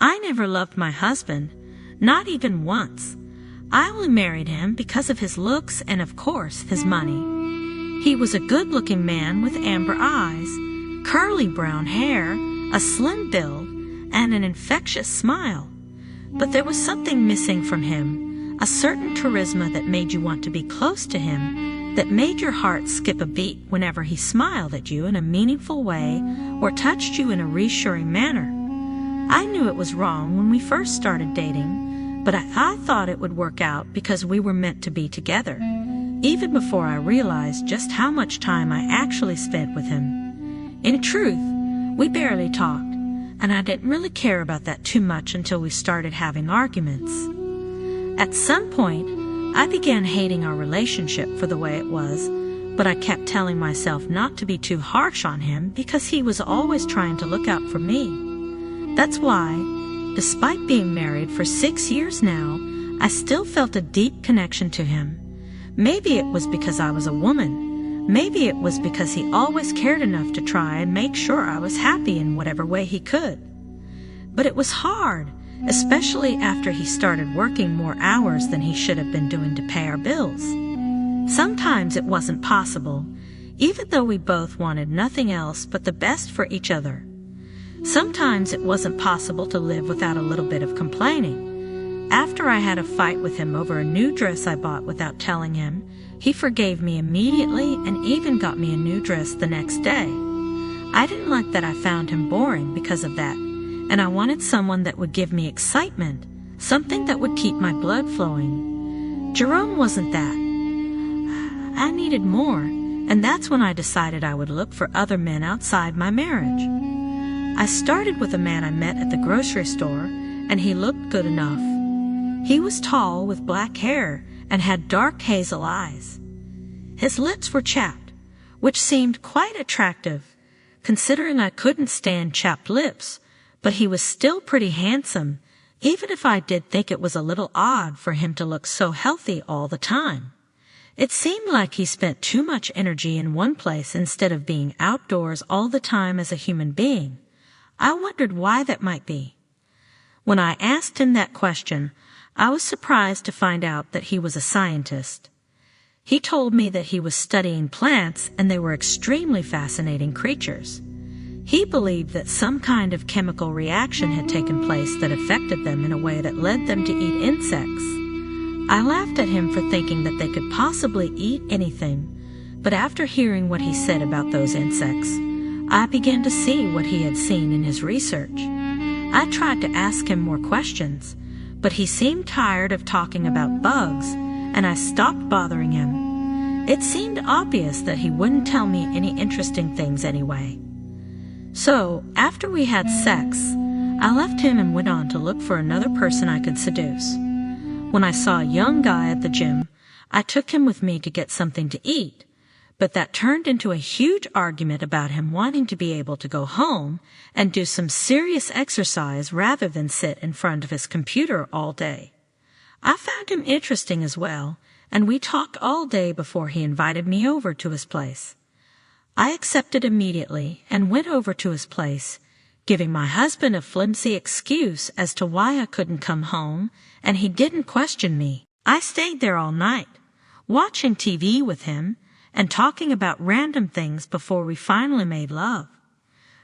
I never loved my husband, not even once. I only married him because of his looks and, of course, his money. He was a good-looking man with amber eyes, curly brown hair, a slim build, and an infectious smile. But there was something missing from him, a certain charisma that made you want to be close to him, that made your heart skip a beat whenever he smiled at you in a meaningful way or touched you in a reassuring manner. I knew it was wrong when we first started dating, but I thought it would work out because we were meant to be together, even before I realized just how much time I actually spent with him. In truth, we barely talked, and I didn't really care about that too much until we started having arguments. At some point, I began hating our relationship for the way it was, but I kept telling myself not to be too harsh on him because he was always trying to look out for me. That's why, despite being married for 6 years now, I still felt a deep connection to him. Maybe it was because I was a woman. Maybe it was because he always cared enough to try and make sure I was happy in whatever way he could. But it was hard, especially after he started working more hours than he should have been doing to pay our bills. Sometimes it wasn't possible, even though we both wanted nothing else but the best for each other. Sometimes it wasn't possible to live without a little bit of complaining. After I had a fight with him over a new dress I bought without telling him, he forgave me immediately and even got me a new dress the next day. I didn't like that I found him boring because of that, and I wanted someone that would give me excitement, something that would keep my blood flowing. Jerome wasn't that. I needed more, and that's when I decided I would look for other men outside my marriage. I started with a man I met at the grocery store, and he looked good enough. He was tall with black hair and had dark hazel eyes. His lips were chapped, which seemed quite attractive, considering I couldn't stand chapped lips, but he was still pretty handsome, even if I did think it was a little odd for him to look so healthy all the time. It seemed like he spent too much energy in one place instead of being outdoors all the time as a human being. I wondered why that might be. When I asked him that question, I was surprised to find out that he was a scientist. He told me that he was studying plants and they were extremely fascinating creatures. He believed that some kind of chemical reaction had taken place that affected them in a way that led them to eat insects. I laughed at him for thinking that they could possibly eat anything, but after hearing what he said about those insects, I began to see what he had seen in his research. I tried to ask him more questions, but he seemed tired of talking about bugs, and I stopped bothering him. It seemed obvious that he wouldn't tell me any interesting things anyway. So, after we had sex, I left him and went on to look for another person I could seduce. When I saw a young guy at the gym, I took him with me to get something to eat. But that turned into a huge argument about him wanting to be able to go home and do some serious exercise rather than sit in front of his computer all day. I found him interesting as well, and we talked all day before he invited me over to his place. I accepted immediately and went over to his place, giving my husband a flimsy excuse as to why I couldn't come home, and he didn't question me. I stayed there all night, watching TV with him, and talking about random things before we finally made love.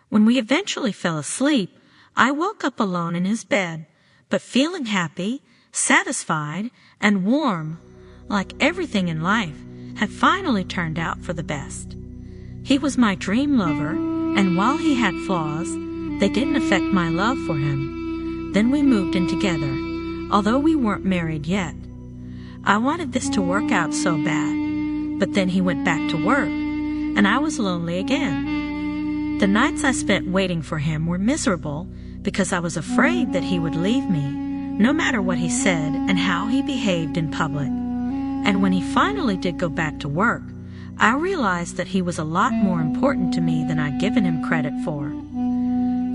When we eventually fell asleep, I woke up alone in his bed, but feeling happy, satisfied, and warm, like everything in life had finally turned out for the best. He was my dream lover, and while he had flaws, they didn't affect my love for him. Then we moved in together, although we weren't married yet. I wanted this to work out so bad. But then he went back to work, and I was lonely again. The nights I spent waiting for him were miserable because I was afraid that he would leave me, no matter what he said and how he behaved in public. And when he finally did go back to work, I realized that he was a lot more important to me than I'd given him credit for.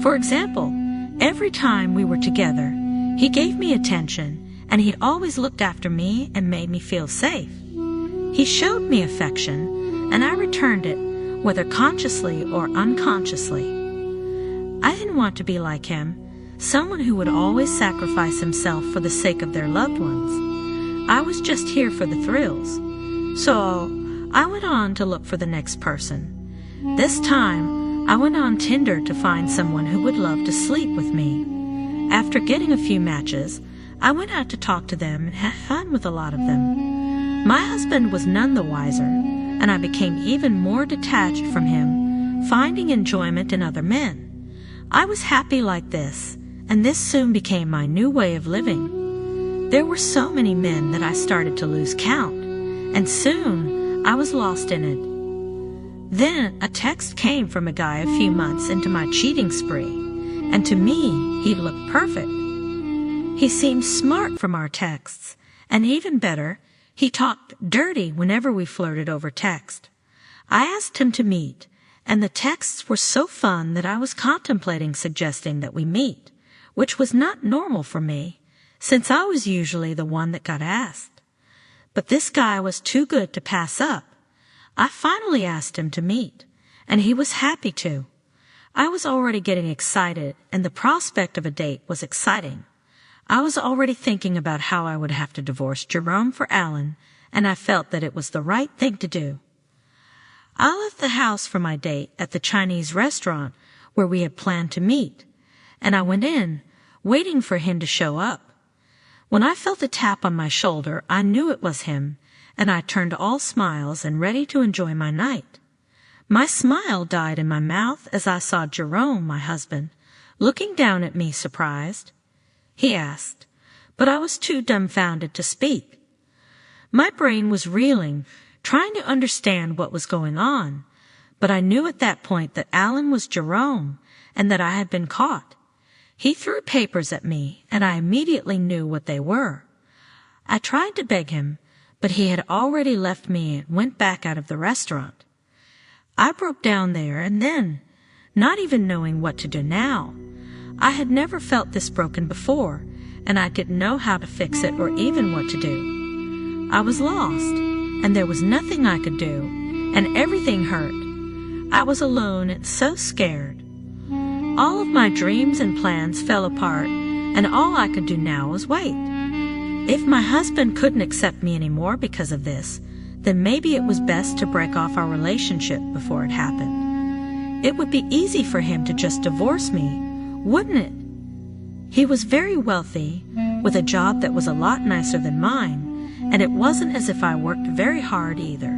For example, every time we were together, he gave me attention, and he'd always looked after me and made me feel safe. He showed me affection, and I returned it, whether consciously or unconsciously. I didn't want to be like him, someone who would always sacrifice himself for the sake of their loved ones. I was just here for the thrills. So I went on to look for the next person. This time, I went on Tinder to find someone who would love to sleep with me. After getting a few matches, I went out to talk to them and have fun with a lot of them. My husband was none the wiser, and I became even more detached from him, finding enjoyment in other men. I was happy like this, and this soon became my new way of living. There were so many men that I started to lose count, and soon I was lost in it. Then a text came from a guy a few months into my cheating spree, and to me, he looked perfect. He seemed smart from our texts, and even better, he talked dirty whenever we flirted over text. I asked him to meet, and the texts were so fun that I was contemplating suggesting that we meet, which was not normal for me, since I was usually the one that got asked. But this guy was too good to pass up. I finally asked him to meet, and he was happy to. I was already getting excited, and the prospect of a date was exciting. I was already thinking about how I would have to divorce Jerome for Alan, and I felt that it was the right thing to do. I left the house for my date at the Chinese restaurant where we had planned to meet, and I went in, waiting for him to show up. When I felt a tap on my shoulder, I knew it was him, and I turned all smiles and ready to enjoy my night. My smile died in my mouth as I saw Jerome, my husband, looking down at me surprised. He asked, but I was too dumbfounded to speak. My brain was reeling, trying to understand what was going on, but I knew at that point that Alan was Jerome and that I had been caught. He threw papers at me, and I immediately knew what they were. I tried to beg him, but he had already left me and went back out of the restaurant. I broke down there and then, not even knowing what to do now. I had never felt this broken before, and I didn't know how to fix it or even what to do. I was lost, and there was nothing I could do, and everything hurt. I was alone and so scared. All of my dreams and plans fell apart, and all I could do now was wait. If my husband couldn't accept me anymore because of this, then maybe it was best to break off our relationship before it happened. It would be easy for him to just divorce me, wouldn't it? He was very wealthy, with a job that was a lot nicer than mine, and it wasn't as if I worked very hard either.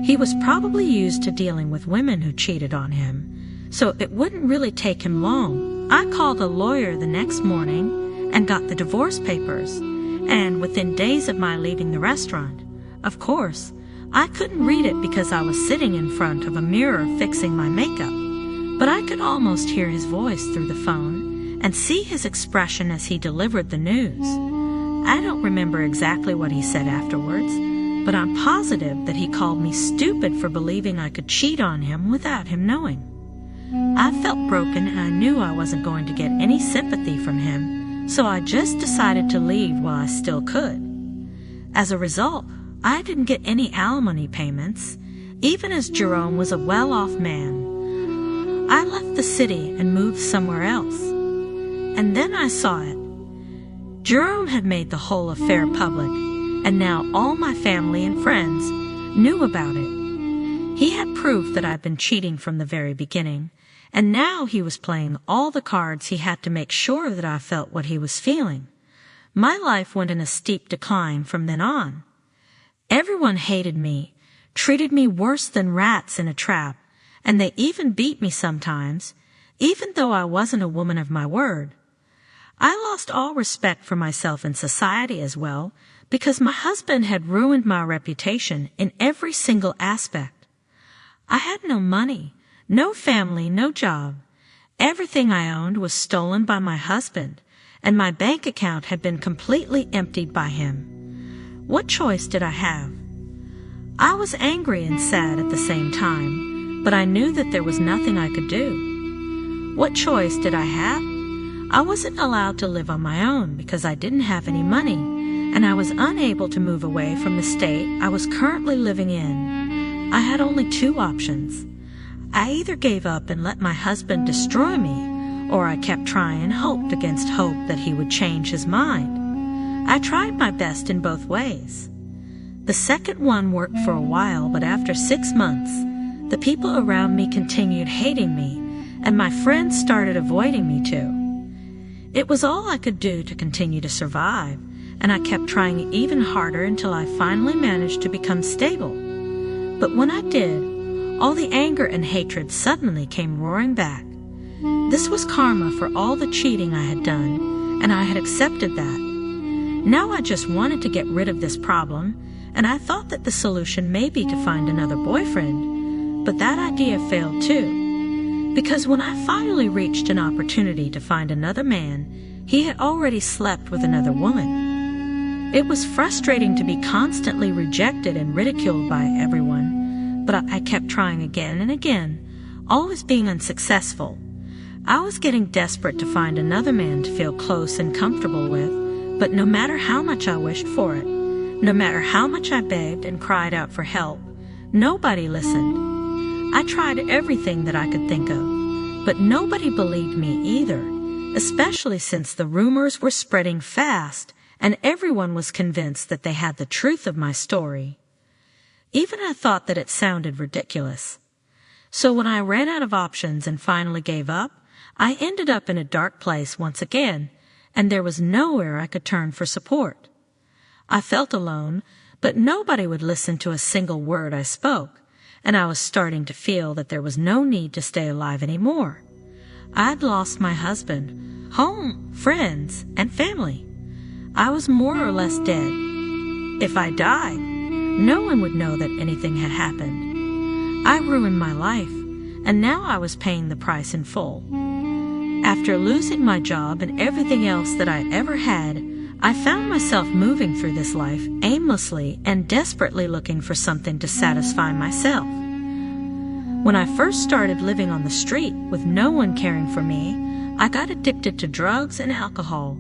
He was probably used to dealing with women who cheated on him, so it wouldn't really take him long. I called a lawyer the next morning and got the divorce papers, and within days of my leaving the restaurant, of course, I couldn't read it because I was sitting in front of a mirror fixing my makeup, but I could almost hear his voice through the phone and see his expression as he delivered the news. I don't remember exactly what he said afterwards, but I'm positive that he called me stupid for believing I could cheat on him without him knowing. I felt broken and I knew I wasn't going to get any sympathy from him, so I just decided to leave while I still could. As a result, I didn't get any alimony payments, even as Jerome was a well-off man. I left the city and moved somewhere else. And then I saw it. Jerome had made the whole affair public, and now all my family and friends knew about it. He had proof that I'd been cheating from the very beginning, and now he was playing all the cards he had to make sure that I felt what he was feeling. My life went in a steep decline from then on. Everyone hated me, treated me worse than rats in a trap, and they even beat me sometimes, even though I wasn't a woman of my word. I lost all respect for myself in society as well, because my husband had ruined my reputation in every single aspect. I had no money, no family, no job. Everything I owned was stolen by my husband, and my bank account had been completely emptied by him. What choice did I have? I was angry and sad at the same time, but I knew that there was nothing I could do. What choice did I have? I wasn't allowed to live on my own because I didn't have any money, and I was unable to move away from the state I was currently living in. I had only two options. I either gave up and let my husband destroy me, or I kept trying and hoped against hope that he would change his mind. I tried my best in both ways. The second one worked for a while, but after 6 months, the people around me continued hating me, and my friends started avoiding me too. It was all I could do to continue to survive, and I kept trying even harder until I finally managed to become stable. But when I did, all the anger and hatred suddenly came roaring back. This was karma for all the cheating I had done, and I had accepted that. Now I just wanted to get rid of this problem, and I thought that the solution may be to find another boyfriend, but that idea failed too. Because when I finally reached an opportunity to find another man, he had already slept with another woman. It was frustrating to be constantly rejected and ridiculed by everyone, but I kept trying again and again, always being unsuccessful. I was getting desperate to find another man to feel close and comfortable with, but no matter how much I wished for it, no matter how much I begged and cried out for help, nobody listened. I tried everything that I could think of, but nobody believed me either, especially since the rumors were spreading fast and everyone was convinced that they had the truth of my story. Even I thought that it sounded ridiculous. So when I ran out of options and finally gave up, I ended up in a dark place once again, and there was nowhere I could turn for support. I felt alone, but nobody would listen to a single word I spoke, and I was starting to feel that there was no need to stay alive anymore. I'd lost my husband, home, friends, and family. I was more or less dead. If I died, no one would know that anything had happened. I ruined my life, and now I was paying the price in full. After losing my job and everything else that I ever had, I found myself moving through this life aimlessly and desperately looking for something to satisfy myself. When I first started living on the street with no one caring for me, I got addicted to drugs and alcohol.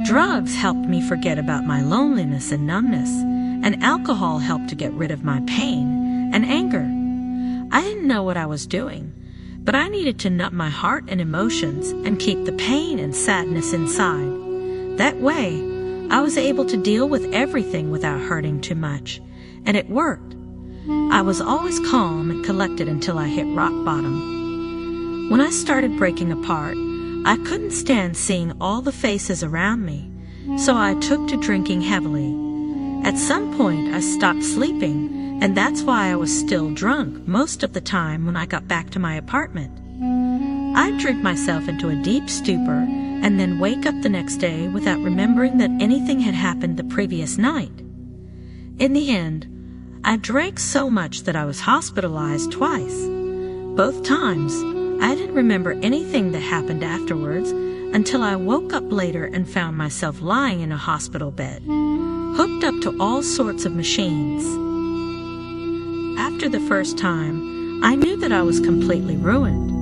Drugs helped me forget about my loneliness and numbness, and alcohol helped to get rid of my pain and anger. I didn't know what I was doing, but I needed to numb my heart and emotions and keep the pain and sadness inside. That way, I was able to deal with everything without hurting too much, and it worked. I was always calm and collected until I hit rock bottom. When I started breaking apart, I couldn't stand seeing all the faces around me, so I took to drinking heavily. At some point, I stopped sleeping, and that's why I was still drunk most of the time when I got back to my apartment. I'd drink myself into a deep stupor and then wake up the next day without remembering that anything had happened the previous night. In the end, I drank so much that I was hospitalized twice. Both times, I didn't remember anything that happened afterwards until I woke up later and found myself lying in a hospital bed, hooked up to all sorts of machines. After the first time, I knew that I was completely ruined.